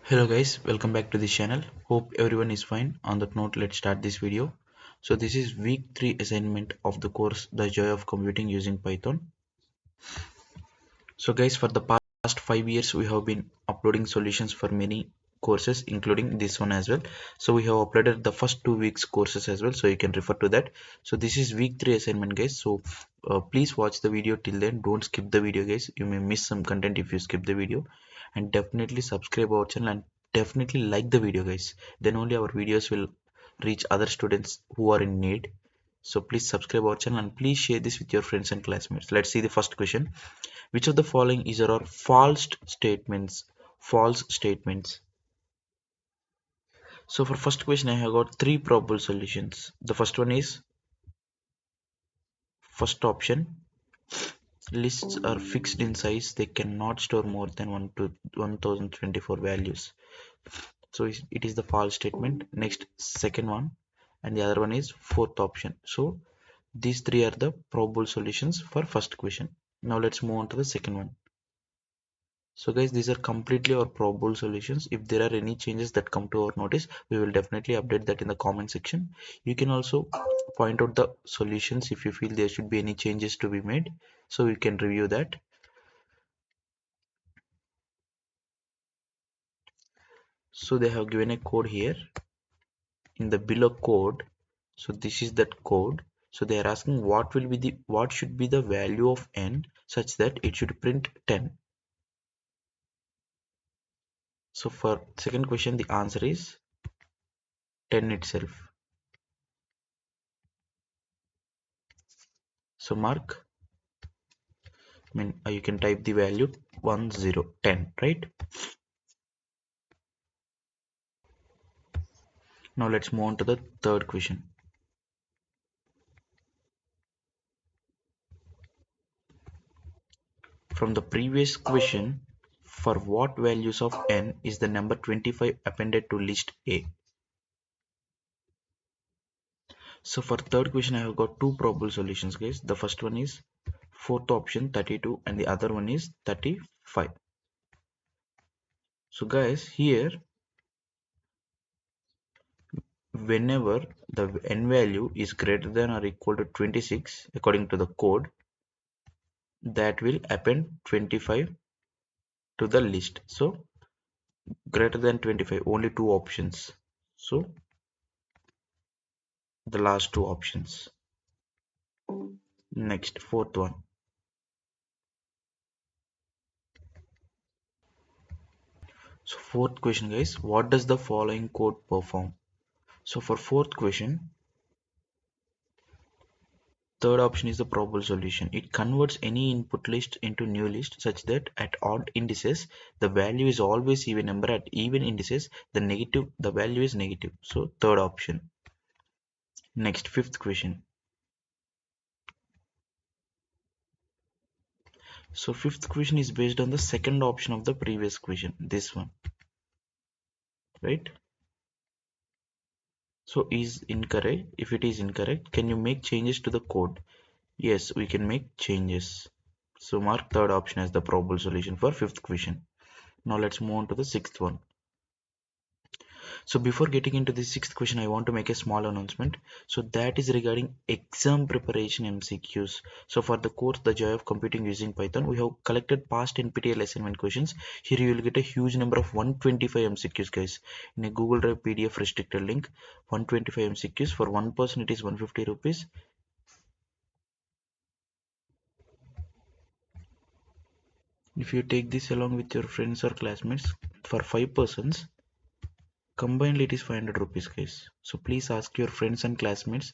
Hello guys, welcome back to this channel. Hope everyone is fine. On that note, let's start this video. So this is week 3 assignment of the course The Joy of Computing Using Python. So guys, for the past 5 years we have been uploading solutions for many courses including this one as well. So we have uploaded the first 2 weeks courses as well, so you can refer to that. So this is week 3 assignment guys. So please watch the video till then. Don't skip the video guys. You may miss some content if you skip the video, and definitely subscribe our channel and definitely like the video guys. Then only our videos will reach other students who are in need. So please subscribe our channel and please share this with your friends and classmates. Let's see the first question. Which of the following is there are false statements? False statements. So for first question I have got three probable solutions. The first one is first option. Lists are fixed in size. They cannot store more than 1 to 1024 values. So it is the false statement. Next, second one, and the other one is fourth option. So these three are the probable solutions for first question. Now let's move on to the second one. So guys, these are completely our probable solutions. If there are any changes that come to our notice, we will definitely update that in the comment section. You can also point out the solutions if you feel there should be any changes to be made, so we can review that. So they have given a code here in the below code. So this is that code. So they are asking what should be the value of n such that it should print 10. So for second question the answer is 10 itself. So mark, you can type the value 1 0 10, right? Now let's move on to the third question. From the previous question, for what values of n is the number 25 appended to list A? So for third question I have got two probable solutions guys. The first one is fourth option 32 and the other one is 35. So guys, here whenever the n value is greater than or equal to 26 according to the code, that will append 25 to the list. So greater than 25, only two options. So the last two options. Next, fourth one. So fourth question guys, what does the following code perform? So for fourth question, third option is the probable solution. It converts any input list into new list such that at odd indices the value is always even number, at even indices the value is negative. So third option. Next, fifth question. So fifth question is based on the second option of the previous question, this one, right? So is incorrect. If it is incorrect, can you make changes to the code? Yes, we can make changes. So mark third option as the probable solution for fifth question. Now let's move on to the sixth one. So before getting into the sixth question, I want to make a small announcement. So that is regarding exam preparation MCQs. So for the course The Joy of Computing Using Python, we have collected past NPTEL assignment questions. Here you will get a huge number of 125 MCQs guys in a Google Drive PDF restricted link. 125 MCQs for one person, it is 150 rupees. If you take this along with your friends or classmates for 5 persons, combined it is 500 rupees guys. So please ask your friends and classmates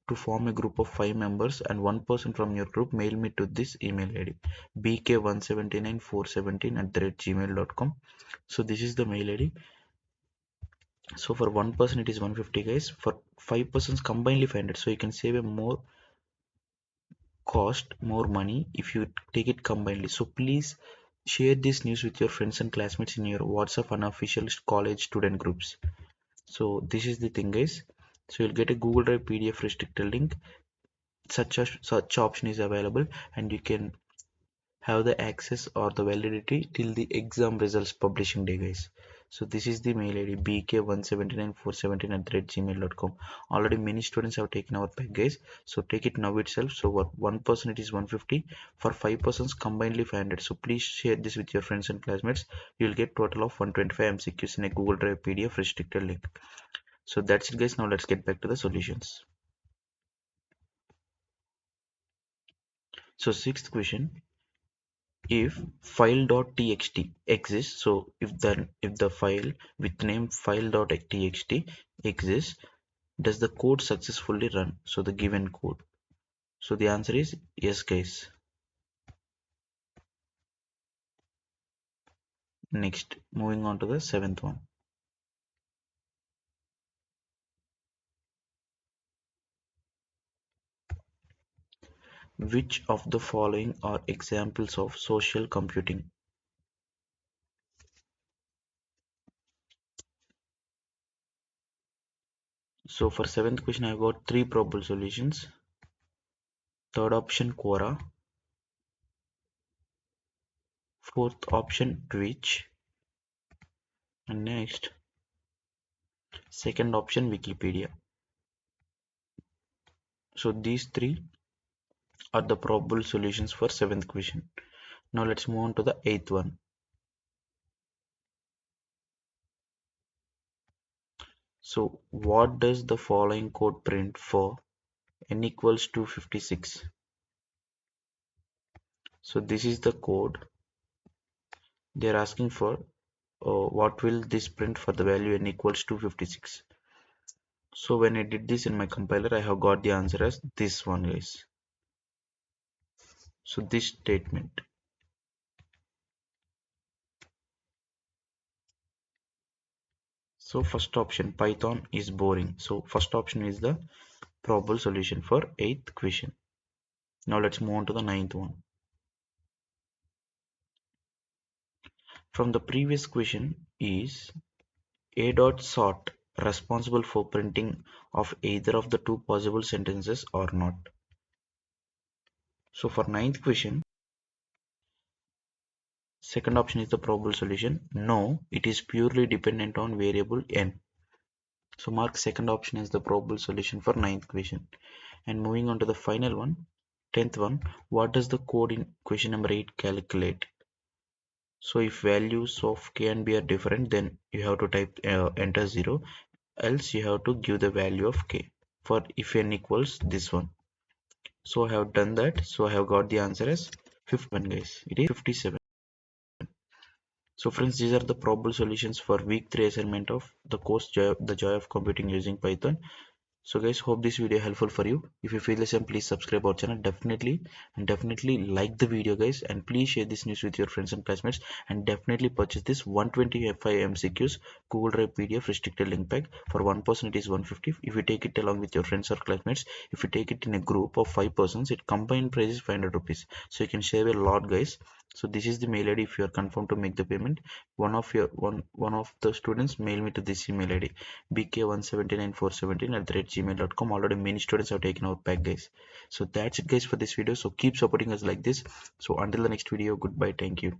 to form a group of 5 members, and one person from your group mail me to this email id bk179417@gmail.com. So this is the mail id. So for one person it is 150 guys, for 5 persons combinedly 500. So you can save a more cost, more money if you take it combinedly. So please share this news with your friends and classmates in your WhatsApp unofficial college student groups. So this is the thing guys. So you'll get a Google Drive PDF restricted link. Such option is available, and you can have the access or the validity till the exam results publishing day guys. So this is the mail id bk179417@gmail.com. Already many students have taken our pack, guys. So take it now itself. So for one person it is 150, for 5 persons combinedly 500. So please share this with your friends and classmates. You will get total of 125 MCQs in a Google Drive PDF restricted link. So that's it, guys. Now let's get back to the solutions. So sixth question, if file.txt exists, so if the file with name file.txt exists, does the code successfully run? So the given code. So the answer is yes, guys. Next, moving on to the seventh one. Which of the following are examples of social computing? So for seventh question, I've got three probable solutions. Third option, Quora. Fourth option, Twitch. And next, second option, Wikipedia. So these three are the probable solutions for seventh question. Now let's move on to the eighth one. So what does the following code print for n equals 256? So this is the code they're asking for. What will this print for the value n equals 256? So when I did this in my compiler, I have got the answer as this one, guys. So this statement. So first option, Python is boring. So first option is the probable solution for eighth question. Now let's move on to the ninth one. From the previous question, is a dot sort responsible for printing of either of the two possible sentences or not? So for ninth question, second option is the probable solution. No, it is purely dependent on variable n. So mark second option as the probable solution for ninth question. And moving on to the final one, 10th one, what does the code in question number 8 calculate? So if values of k and b are different, then you have to type enter 0, else you have to give the value of k for if n equals this one. So I have done that. So I have got the answer as 51, guys. It is 57. So friends, these are the probable solutions for week 3 assignment of the course The Joy of Computing Using Python. So guys, hope this video helpful for you. If you feel the same, please subscribe our channel definitely like the video, guys, and please share this news with your friends and classmates, and definitely purchase this 125 MCQs Google Drive PDF restricted link pack. For one person it is 150. If you take it along with your friends or classmates, if you take it in a group of 5 persons, it combined price is 500 rupees, so you can save a lot, guys. So this is the mail id. If you are confirmed to make the payment, one of the students mail me to this email id bk179417@gmail.com. Already many students have taken our pack, guys. So that's it, guys, for this video. So keep supporting us like this. So until the next video, goodbye, thank you.